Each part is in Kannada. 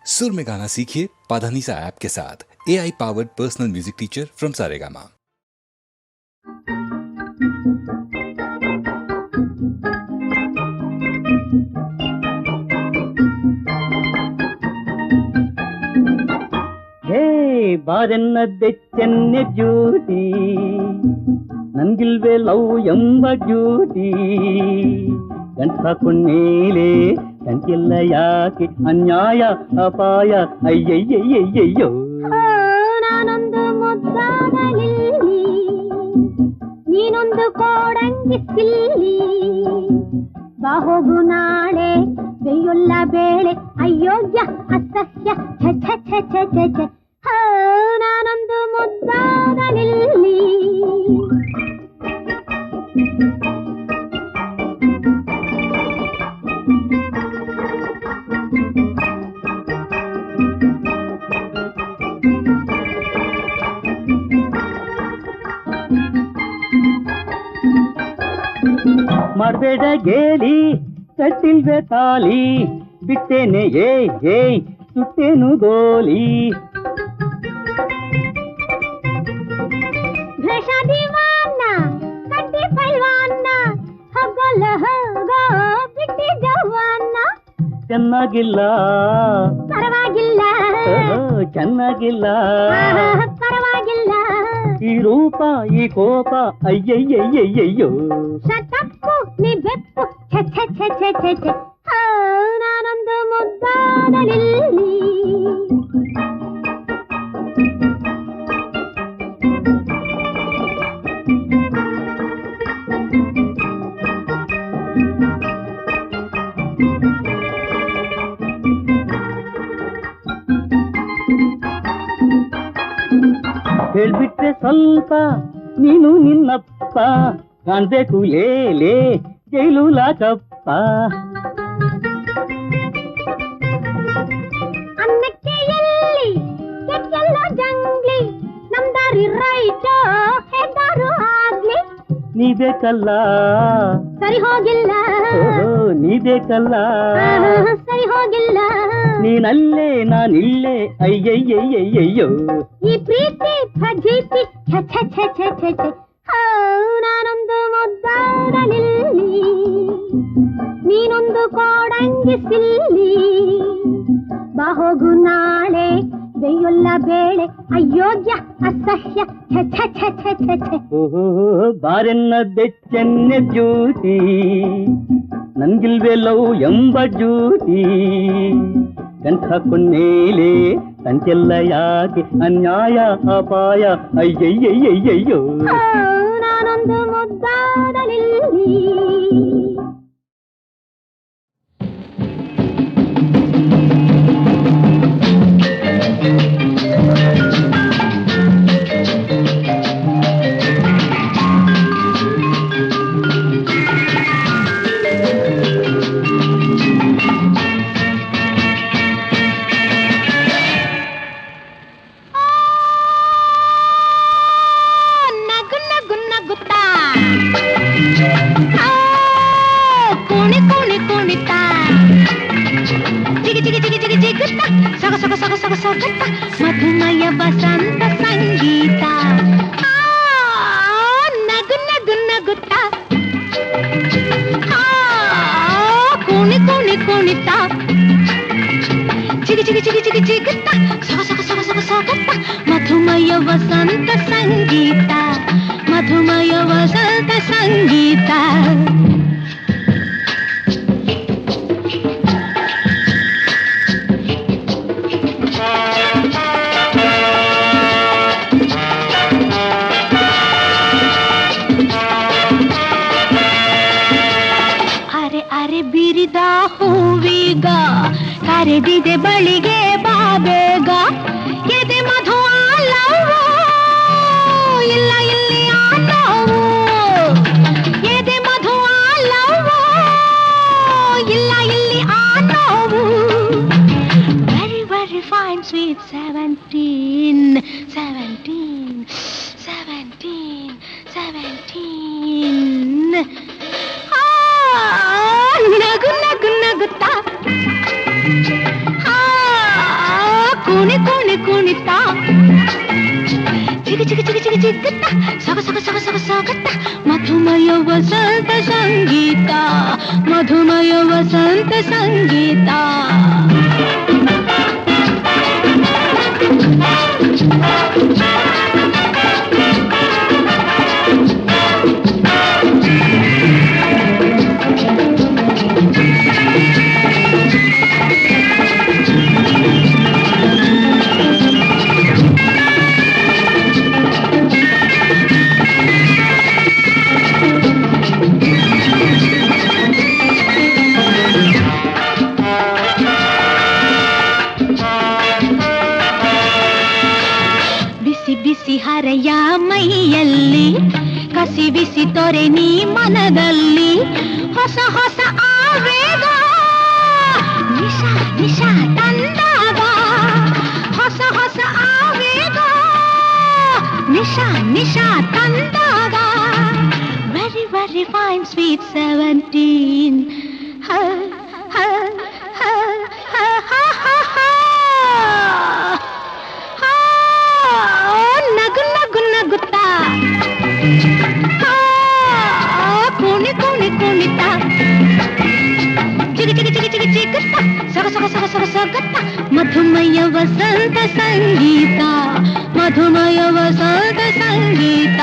सुर में गाना सीखिए पाधानीसा ऐप के साथ। AI powered personal music teacher from Saregama. ಹೇ ಬಾರೆನ್ನದ್ದೆ ಚೆನ್ನೆ ಜ್ಯೂಟಿ ನನ್ಗಿಲ್ವೇ ಲವ್ ಎಂಬ ಡ್ಯೂಟಿ ಗಂಟ ಹಾಕೊಂಡ್ಮೇಲೆ ಗಂಟೆಲ್ಲ ಯಾಕೆ ಅನ್ಯಾಯ ಅಪಾಯ ಅಯ್ಯಯ್ಯಯ್ಯಯ್ಯಯ್ಯೋ ನಾನೊಂದು ಮುದ್ದಾಗಲಿಲ್ಲಿ ನೀನೊಂದು ಕೋಡಂಗಿ ಸಿಲ್ಲಿ ಬಾ ಹೋಗು ನಾಳೆ ಬೆಯ್ಯೊಲ್ಲ ಬೇಳೆ ಅಯೋಗ್ಯ ಅಸಹ್ಯ ಛ ಛ ಛ ಛ ಛ ಛ ನಾನೊಂದು ಮುದ್ದಾಗಲಿಲ್ಲಿ ಮಾಡಬೇಡ ಗೇಲಿ ಕಟ್ಟಿಲ್ವೇ ತಾಲಿ ಬಿಟ್ಟೇನೆ ಏಯ್ ಸುತ್ತೇನು ಗೋಲಿ ಭ್ರಷ ದಿವಾನ ಕಟ್ಟಿ ಪೈಲ್ವಾನ ಹಗಲ ಹೋಗೋ ಬಿಟ್ಟಿ ಜವಾನ ಚೆನ್ನಾಗಿಲ್ಲ ಪರವಾಗಿಲ್ಲ ಚೆನ್ನಾಗಿಲ್ಲ ಪರವಾಗಿಲ್ಲ ಈ ರೂಪ ಈ ಕೋಪ ಅಯ್ಯಯ್ಯಯ್ಯಯ್ಯಯ್ಯೋ ಶತಪ್ಪು ನೀ ಬೆಪ್ಪು ಛ ಛ ಛ ಛ ಛ ಛ ನಾನೊಂದು ಮುದ್ದಾಗಲಿಲ್ಲಿ ಹೇಳ್ಬಿಟ್ರೆ ಸ್ವಲ್ಪ ನೀನು ನಿನ್ನಪ್ಪ ಕಾಣ್ಬೇಕು ಲೇ ಜೈಲು ಲಾಕಪ್ಪ ಅನ್ನಕ್ಕೆ ಎಲ್ಲಿ ಕೆಟ್ಟೆಲ್ಲ ಜಂಗ್ಲಿ ನಮ್ದಾರಿ ರೈಟೋ ಹೆದ್ದಾರು ಆಗ್ಲಿ ನೀ ಬೇಕಲ್ಲ ಸರಿ ಹೋಗಿಲ್ಲ ನೀ ಬೇಕಲ್ಲ ಸರಿ ಹೋಗಿಲ್ಲ ನೀನಲ್ಲೇ ನಾನಿಲ್ಲೇ ಅಯ್ಯಯ್ಯಯ್ಯಯ್ಯಯ್ಯೋ ಈ ಪ್ರೀತಿ ಫಜೀತಿ ಛ ಛ ಛ ಛ ಛ ಛ ನಾನೊಂದು ಮುದ್ದಾಡಲಿಲ್ಲಿ ನೀನೊಂದು ಕೋಡಂಗಿ ಸಿಲ್ಲಿ ಬಾ ಹೋಗು ನಾಳೆ ಬೆಯ್ಯೊಲ್ಲ ಬೇಳೆ ಅಯೋಗ್ಯ ಅಸಹ್ಯ ಛ ಛ ಛ ಛ ಛ ಛ ಬಾರೆನ್ನದ್ದೆ ಚೆನ್ನೆ ಜ್ಯೂಟಿ ನನ್ಗಿಲ್ವೇ ಲವ್ ಎಂಬ ಡ್ಯೂಟಿ ಗಂಟ ಹಾಕೊಂಡ್ಮೇಲೆ ಕಂಟೆಲ್ಲ ಯಾಕೆ ಅನ್ಯಾಯ ಅಪಾಯ ಅಯ್ಯಯ್ಯಯ್ಯಯ್ಯಯ್ಯೋ ನಾನೊಂದು ಮುದ್ದಾಡಲಿಲ್ಲಿ ಮಧುಮಯ ವಸಂತ ಸಂಗೀತ ನಗು ನಗು ನಗುತ್ತ ಕುಣಿ ಕುಣಿ ಕುಣಿತ ಚಿಗಿ ಚಿಗಿ ಚಿಗಿ ಚಿಗಿ ಚಿಗುತ್ತ ಸೊಗ ಸೊಗ ಸೊಗ ಸೊಗ ಸೊಗತ್ತ ಮಧುಮಯ ವಸಂತ ಸಂಗೀತ ಮಧುಮಯ ವಸಂತ ಸಂಗೀತ ಬಿರಿದ ಹೂವೀಗ ಕರೆದಿದೆ ಬಳಿಗೆ ಬಾಬೇಗ ಎದೆ ಮಧು ಆಲವು ಇಲ್ಲ ಇಲ್ಲಿ ಆಲವು ಎದೆ ಮಧು ಆಲವು ಇಲ್ಲ ಇಲ್ಲಿ ಆಲವು ವೆರಿ ವೆರಿ ಫೈನ್ ಸ್ವೀಟ್ 17 ನಗು ನಗು ನಗುತ್ತಾ ಕುಣಿ ಕುಣಿ ಕುಣಿತಾ ಚಿಗ ಚಿಗ ಚಿಗ ಚಿಗ ಚಿಗುತ್ತ ಸಗ ಸಗ ಸಗ ಸಗ ಸಗತ್ತ ಮಧುಮಯ ವಸಂತ ಸಂಗೀತ ಮಧುಮಯ ವಸಂತ ಸಂಗೀತ ಬಿಸಿ ಹರೆಯ ಮೈಯಲ್ಲಿ ಕಸಿ ಬಿಸಿ ತೊರೆ ನೀ ಮನದಲ್ಲಿ ಹೊಸ ಹೊಸ ಆವೇಗ ನಿಶಾ ನಿಶಾ ತಂದಾಗ ಹೊಸ ಹೊಸ ಆವೇಗ ನಿಶಾ ನಿಶಾ ತಂದಾಗ ವೆರಿ ವೆರಿ ಫೈನ್ ಸ್ವೀಟ್ 17 ನಗು ನಗು ನಗುತ್ತಾ ಕುಣಿ ಕುಣಿ ಕುಣಿತಾ ಚಿಗ ಚಿಗ ಚಿಗ ಚಿಗ ಚಿಗುತ್ತಾ ಸಗ ಸಗ ಸಗ ಸಗ ಸಗತ್ತ ಮಧುಮಯ ವಸಂತ ಸಂಗೀತ ಮಧುಮಯ ವಸಂತ ಸಂಗೀತ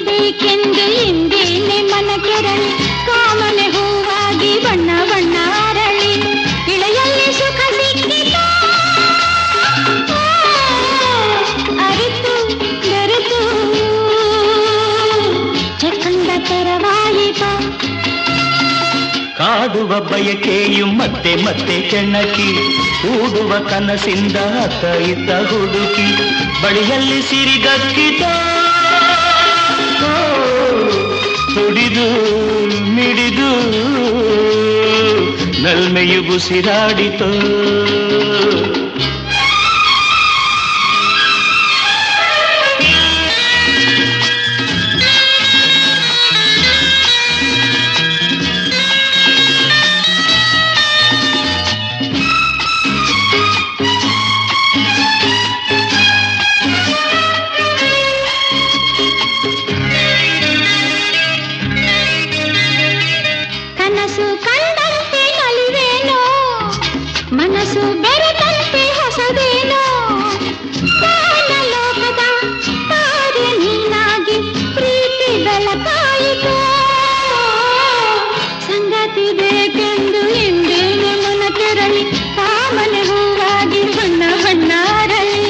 ಬೇಕೆಂದು ಹಿಂದೇನೆ ಮನ ಕೆರಳಿ ಕಾಮನೆ ಹೂವಾಗಿ ಬಣ್ಣ ಬಣ್ಣ ಅರಳಿ ಇಳೆಯಲ್ಲಿ ಸುಖ ಸಿಕ್ಕಿತ ಅರಿತು ಬೆರೆತು ಚಕ್ಕಂದ ತೆರವಾಯಿತ ಕಾಡುವ ಬಯಕೆಯು ಮತ್ತೆ ಮತ್ತೆ ಕೆಣಕಿ ಕೂಡುವ ಕನಸಿಂದ ಅತ್ತ ಇತ್ತ ಹುಡುಕಿ ಬಳಿಯಲ್ಲಿ ಸಿರಿಗಕ್ಕಿತ ತುಡಿದು ಮಿಡಿದು ನಲ್ಮೆಯು ಬುಸಿರಾಡಿತು ಮನಸ್ಸು ಬೆರೆತಂತೆ ಹೊಸದೇನೋ ಲೋಕದ ತಾರೆ ನೀನಾಗಿ ಪ್ರೀತಿ ಬೆಳಕಾಯಿತು ಸಂಗತಿ ಬೇಕೆಂದು ಹಿಂದೇನೆ ಮನ ಕೆರಳಿ ಕಾಮನೆ ಹೂವಾಗಿ ಬಣ್ಣ ಬಣ್ಣ ಅರಳಿ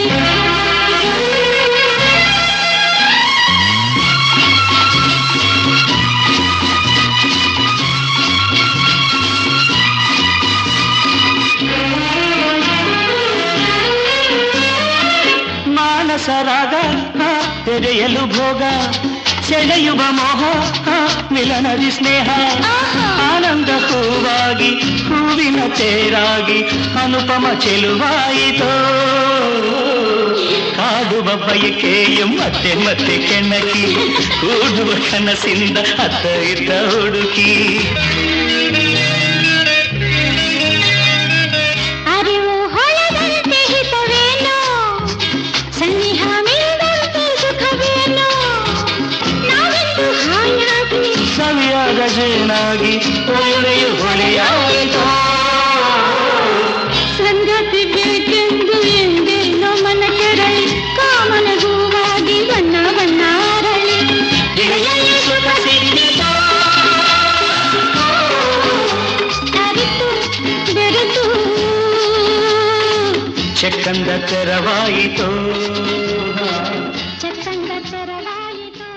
ಸರಾಗ ತೆರೆಯಲು ಭೋಗ ಸೆಳೆಯುವ ಮೋಹ ಮಿಲನದಿ ಸ್ನೇಹ ಆನಂದ ಹೂವಾಗಿ ಹೂವಿನ ತೇರಾಗಿ ಅನುಪಮ ಚೆಲುವಾಯಿತೋ ಕಾಡುವ ಬಯಕೆಯು ಮತ್ತೆ ಮತ್ತೆ ಕೆಣಕಿ ಕೂಡುವ ಕನಸಿಂದ ಅತ್ತ ಇತ್ತ ಹುಡುಕಿ ಸವಿಯಾದ ಜೇನಾಗಿ ಒಳ್ಳೆಯ ಹೊಳೆಯಾಯಿತೋ ಸಂಗತಿ ಬೇಕೆಂದು ಎಂದೇನೋ ಮನ ಕೆರಳಿ ಕಾಮನ ಹೂವಾಗಿ ಬಣ್ಣ ಬಣ್ಣ ಅರಳಿ ಇಳೆಯಲ್ಲಿ ಸುಖ ಸಿಕ್ಕಿತೋ ಅರಿತು ಬೆರೆತು ಚೆಕ್ಕಂದ ತೆರವಾಯಿತೋ ಚಕ್ಕಂದ ತೆರವಾಯಿತು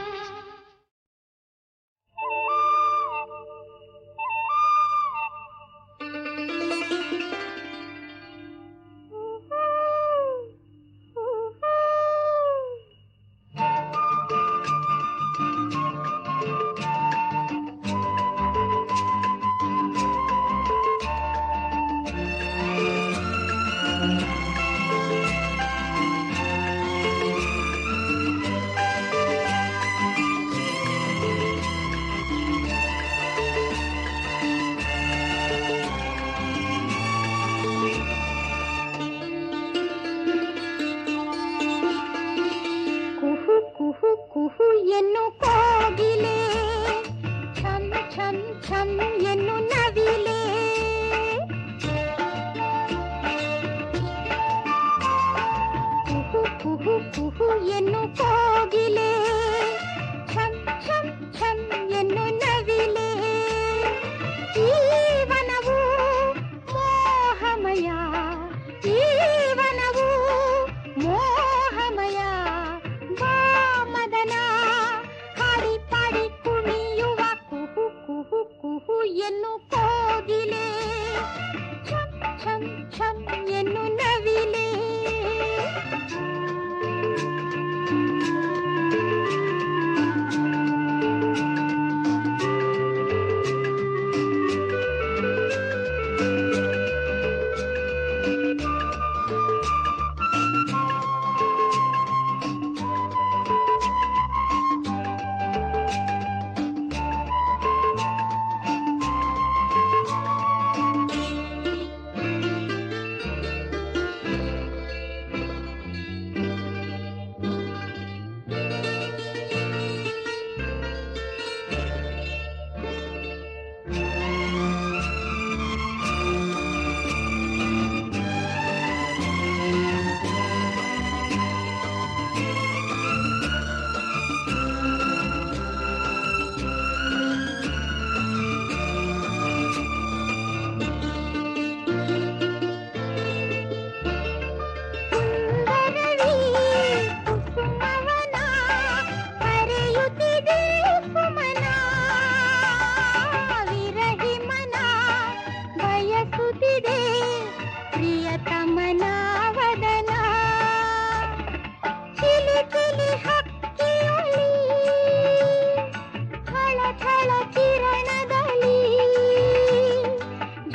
ಝಳಝಳ ಕಿರಣದಲ್ಲಿ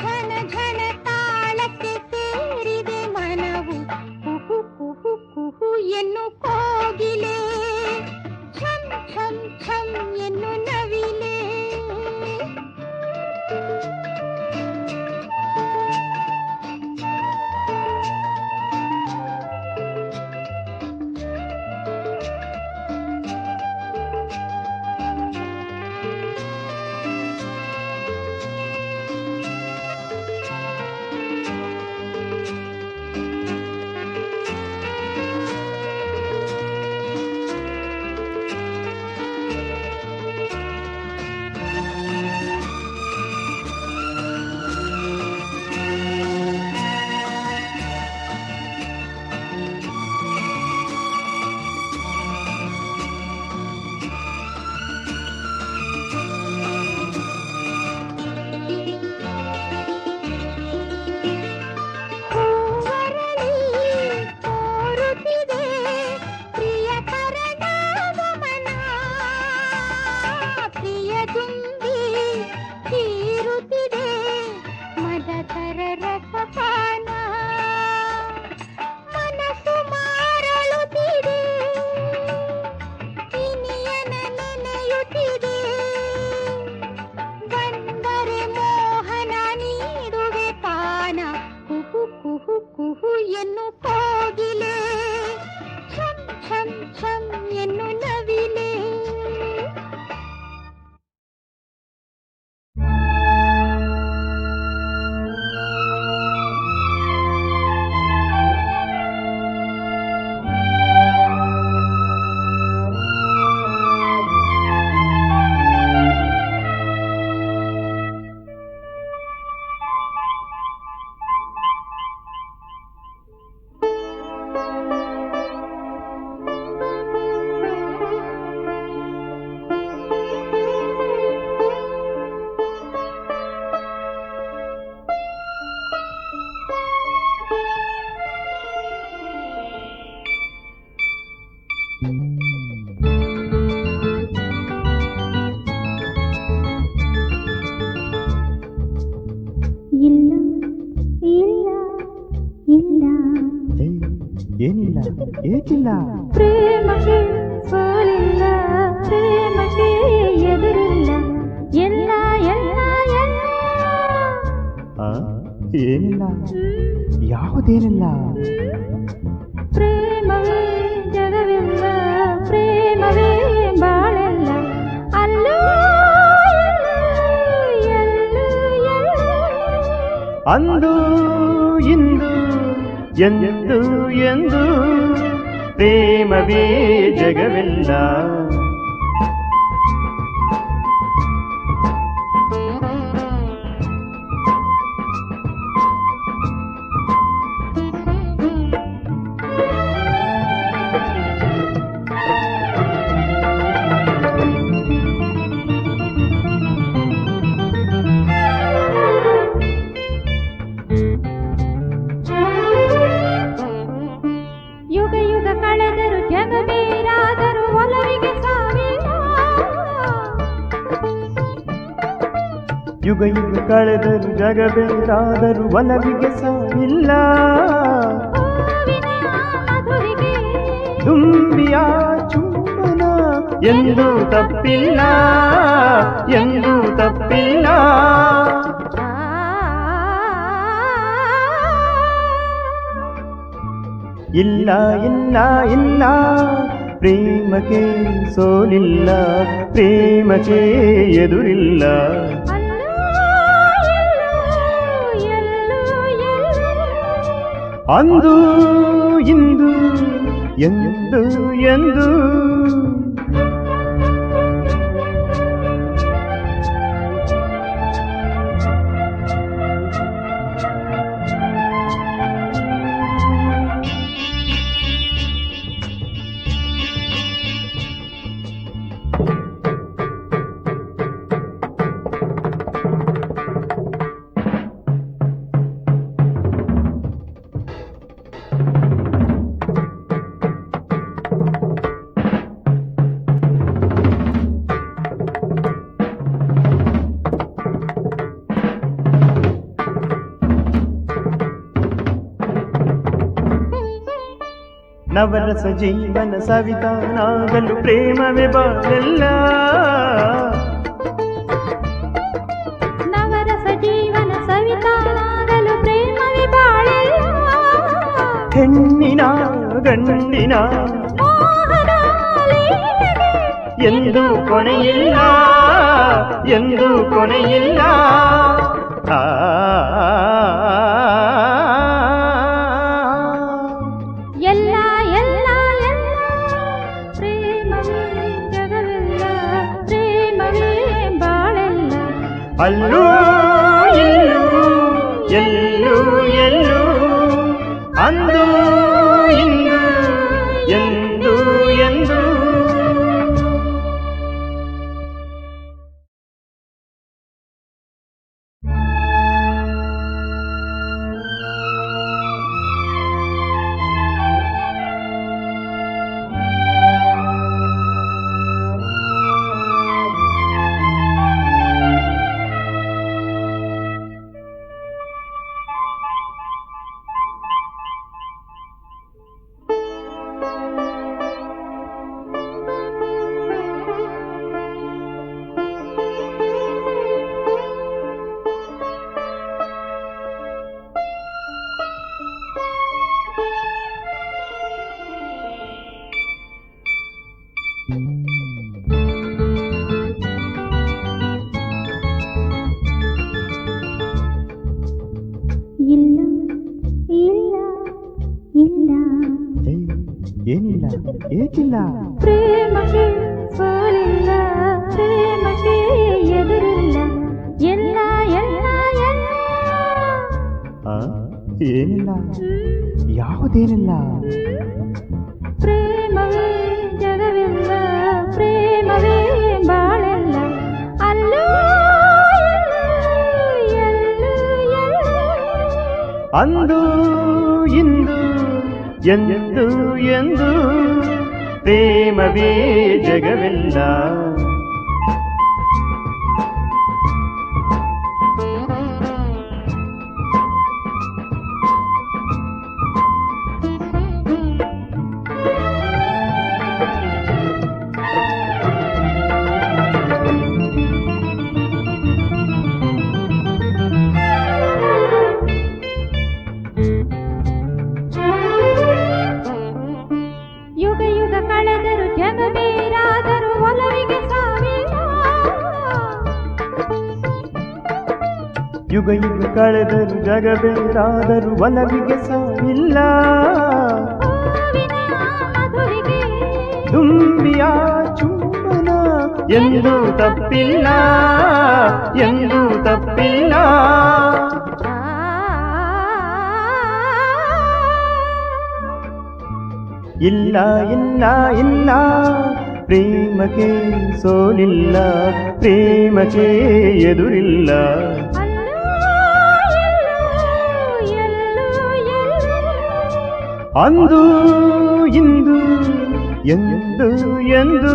ಘನ ಘನ ತಾಳಕ್ಕೆ ಸೇರಿದೆ ಮನವು ಕುಹು ಕುಹು ಕುಹು ಎನ್ನು ಕೋಗಿಲೆ ಛಂ ಛಂ ಛಂ ಎನ್ನು ನವಿಲೆ ಇಲ್ಲ ಇಲ್ಲ ಇಲ್ಲ ಏನಿಲ್ಲ ಏಕಿಲ್ಲ ಪ್ರೇಮಕ್ಕೆ ಸೋಲಿಲ್ಲ ಪ್ರೇಮಕ್ಕೆ ಎದುರಿಲ್ಲ ಎಲ್ಲ ಎಲ್ಲ ಎಲ್ಲ ಏನಿಲ್ಲ ಯಾವುದೇನಿಲ್ಲ ಪ್ರೇಮವೇ ಜಗವಿಲ್ಲ ಪ್ರೇಮವೇ ಬಾಳಲ್ಲ ಅಲ್ಲೂ ಎಲ್ಲೂ ಅಂದು ಇಂದು ಎಂದು ಎಂದು ಪ್ರೇಮವೇ ಜಗವಿಲ್ಲ ಯುಗ ಯುಗ ಕಳೆದರು ಜಗ ಬೇರಾದರೂ ಒಲವಿಗೆ ಸಾವಿಲ್ಲ ಯುಗ ಯುಗ ಕಳೆದರು ಜಗಬೇರಾದರೂ ಒಲವಿಗೆ ಸಾವಿಲ್ಲ ಹೂವಿನ ಮಧುರಿಗೆ ತುಂಬಿಯ ಚುಂಬನ ಎಂದು ತಪ್ಪಿಲ್ಲ ಎಂದು ತಪ್ಪಿಲ್ಲ ಇಲ್ಲ ಇಲ್ಲ ಇಲ್ಲ ಪ್ರೇಮಕ್ಕೆ ಸೋಲಿಲ್ಲ ಪ್ರೇಮಕ್ಕೆ ಎದುರಿಲ್ಲ ಅಂದು ಇಂದು ಎಂದು ಎಂದು ನವರಸ ಜೀವನ ಸವಿತಾನಾಗಲು ಪ್ರೇಮವೇ ಬಾಳೆಲ್ಲ ನವರಸ ಜೀವನ ಸವಿತಾನಾಗಲು ಪ್ರೇಮವೇ ಬಾಳೆಲ್ಲ ಹೆಣ್ಣಿನ ಗಂಡಿನ ಎಂದು ಕೊನೆಯಿಲ್ಲ ಎಂದು ಕೊನೆಯಿಲ್ಲ ಎಲ್ಲ ಎಲ್ಲ ಎಲ್ಲ ಪ್ರೇಮವೇ ಜಗವೆಲ್ಲ ಪ್ರೇಮವೇ ಬಾಳೆಲ್ಲ ಅಲ್ಲೂ ಎಲ್ಲೂ ಎಲ್ಲೂ ಎಲ್ಲೂ ಅಂದು ಇಂದು ಎಂದು ಎಂದು ಇಲ್ಲ ಇಲ್ಲ ಇಲ್ಲ ಏನಿಲ್ಲ ಏಕಿಲ್ಲ ಪ್ರೇಮಕ್ಕೆ ಸೋಲಿಲ್ಲ ಪ್ರೇಮಕ್ಕೆ ಎದುರಿಲ್ಲ ಎಲ್ಲ ಎಲ್ಲ ಎಲ್ಲ ಏನಿಲ್ಲ ಯಾವುದೇನಿಲ್ಲ ಪ್ರೇಮವೇ ಜಗವೆಲ್ಲ ಪ್ರೇಮವೇ ಬಾಳೆಲ್ಲ ಅಲ್ಲೂ ಎಲ್ಲೂ ಅಂದು ಇಂದು ಎಂದು ಎಂದು ಪ್ರೇಮವೇ ಜಗವೆಲ್ಲ ಯುಗ ಯುಗ ಕಳೆದರು ಜಗ ಬೇರಾದರೂ ಒಲವಿಗೆ ಸಾವಿಲ್ಲ ಯುಗ ಯುಗ ಕಳೆದರು ಜಗಬೇರಾದರೂ ಒಲವಿಗೆ ಸಾವಿಲ್ಲ ಹೂವಿನ ಮಧುರಿಗೆ ತುಂಬಿಯ ಚುಂಬನ ಎಂದು ತಪ್ಪಿಲ್ಲ ಎಂದು ತಪ್ಪಿಲ್ಲ ಇಲ್ಲ ಇಲ್ಲ ಇಲ್ಲ ಪ್ರೇಮಕ್ಕೆ ಸೋಲಿಲ್ಲ ಪ್ರೇಮಕ್ಕೆ ಎದುರಿಲ್ಲ ಅಂದು ಇಂದು ಎಂದು ಎಂದು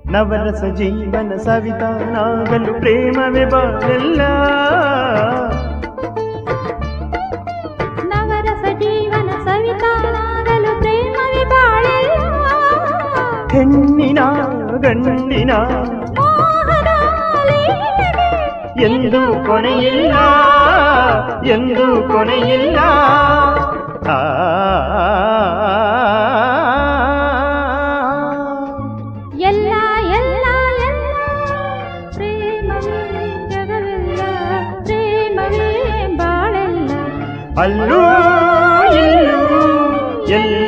ನವರಸ ಜೀವನ ಸವಿತಾನಾಗಲು ಪ್ರೇಮವೇ ಬಾಳೆಲ್ಲ ನವರಸ ಜೀವನ ಸವಿತಾನಾಗಲು ಪ್ರೇಮವೇ ಬಾಳೆಲ್ಲ ಹೆಣ್ಣಿನ ಗಂಡಿನ ಎಂದು ಕೊನೆಯಿಲ್ಲ ಎಂದು ಕೊನೆಯಿಲ್ಲ ಎಲ್ಲ ಎಲ್ಲ ಎಲ್ಲ ಪ್ರೇಮವೇ ಜಗವೆಲ್ಲ ಪ್ರೇಮವೇ ಬಾಳೆಲ್ಲ ಅಲ್ಲೂ ಎಲ್ಲೂ ಎಲ್ಲ